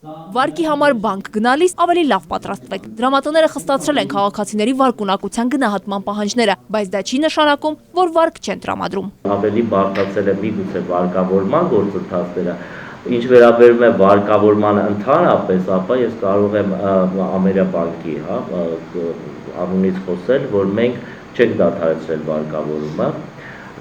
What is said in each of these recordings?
Վարկի համար բանկ գնալիս ավելի լավ պատրաստվեք։ Դրամատները խստացրել են քաղաքացիների վարկունակության գնահատման պահանջները, բայց դա չի նշանակում, որ վարկ չեն տրամադրում։ Ավելի բարդացել է միգուցե վարկավորման գործընթացները, ինչ վերաբերում է վարկավորմանը ընդհանրապես, ապա ես կարող եմ Ամերիաբանկի անունից խոսել, որ մենք չենք դադարեցրել վարկավորումը,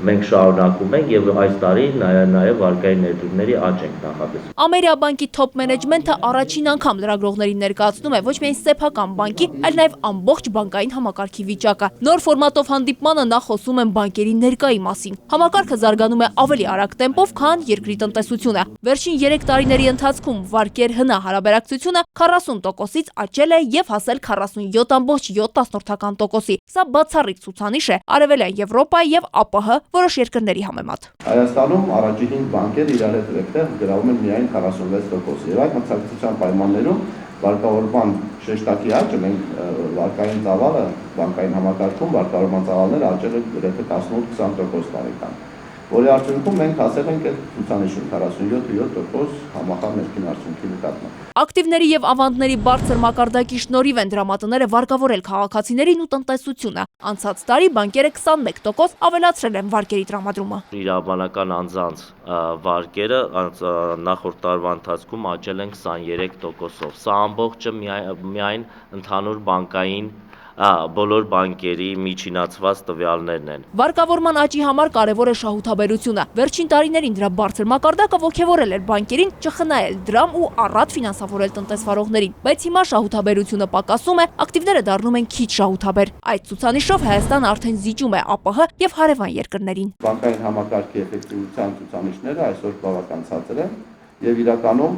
մենք շարունակում ենք եւ այս տարի նաեւ վարկային ներդրումների աճ ենք նախատեսում։ Ամերիաբանկի թոփ մենեջմենթը առաջին անգամ լրագրողներին ներկայացնում է ոչ միայն սեփական բանկի, այլ նաեւ ամբողջ բանկային համակարգի վիճակը։ Նոր ֆորմատով հանդիպմանը նա խոսում են բանկերի ներկայի մասին։ Համակարգը զարգանում է ավելի արագ տեմպով, քան երկրի տնտեսությունը։ Վերջին 3 տարիների ընթացքում վարկեր հնա հարաբերակցությունը 40%-ից աճել է եւ հասել 47.7%-ի։ Սա բացառիկ ցուցանիշ է Արևելյան Եվրոպայի եւ ԱՊՀ որոշ երկրների համեմատ։ Հայաստանում առաջին բանկերը իրար հետ վերքտեղ գրավում են միայն 46%, եւ այդ մրցակցության պայմաններում վարկավորման շեշտակի աճը մենք վարկային ծավալը բանկային համակարգում վարկավորման ծավալները աճել են գրեթե 18-20% տարեկան, որի արդյունքում մենք հասել ենք այդ ցուցանիշին 47.7% համախառն ներքին արդյունքի նկատմամբ։ Ակտիվների եւ ավանդների բարձր մակարդակի շնորհիվ են դրամատները վարկավորել քաղաքացիներին ու տնտեսությունը։ Անցած տարի բանկերը 21% ավելացրել են վարկերի տրամադրումը։ Իրավաբանական անձանց վարկերը նախորդ տարվա ընթացքում աճել են 23%-ով։ Սա ամբողջը միայն ընդհանուր բանկային բոլոր բանկերի միջինացված տվյալներն են։ Վարկավորման աճի համար կարևոր է շահութաբերությունը։ Վերջին տարիներին դրա բարձր մակարդակը ոգևորել էր բանկերին չխնայել դրամ ու առատ ֆինանսավորել տնտեսվարողներին։ Բայց հիմա շահութաբերությունը պակասում է, ակտիվները դառնում են քիչ շահութաբեր։ Այդ ցուցանիշով Հայաստանը արդեն զիջում է ԱՊՀ եւ հարևան երկրներին։ Բանկային համակարգի էֆեկտիվության ցուցանիշները այսօր բավական ցածր են եւ իրականում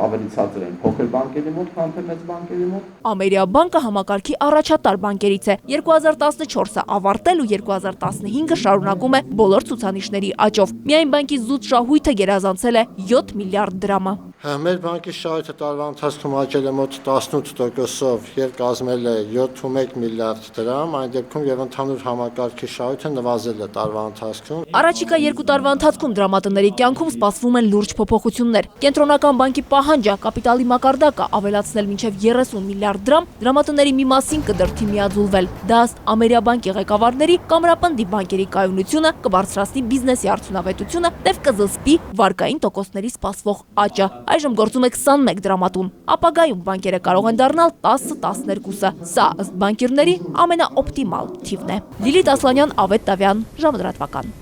ավելի ցածր են փոքր բանկերի մոտ, քան մեծ բանկերի մոտ։ Ամերիաբանկը համակարգի առաջատար բանկերից է։ 2014-ը ավարտել ու 2015-ը շարունակում է բոլոր ցուցանիշների աճով։ Միայն բանկի զուտ շահույթը գերազանցել է 7 միլիարդ դրամը։ Մեր բանկի շահույթը տարվա ընթացքում աճել է մոտ 18%-ով եւ կազմել է 7.1 միլիարդ դրամ, այն դեպքում եւ ընդհանուր համակարգի շահույթը նվազել է տարվա ընթացքում։ Առաջիկա 2 տարվա ընթացքում դրամատների կյանքում սպասվում են լուրջ փոփոխություններ։ Կենտրոնական բանկի պահանջը կապիտալի մակարդակը ավելացնել մինչև 30 միլիարդ դրամ, դրամատների մի մասին կդրթի միաձուլվել։ Դա ըստ Ամերիաբանկի ղեկավարների կամրապնդի բանկերի կայունությունը, կբարձրացնի բիզնեսի արդյունավետությունը, եւ կզսպի վարկային տոկոսների սպասվող աճը։ Այժմ գործում է 21 դրամատում։ Ապագայում բանկերը կարող են դառնալ 10-12-ը։ Սա ըստ բանկիրների ամենաօպտիմալ թիվն է։ Լիլիթ Ասլանյան, Ավետ Տավյան, ժամը լրատվական։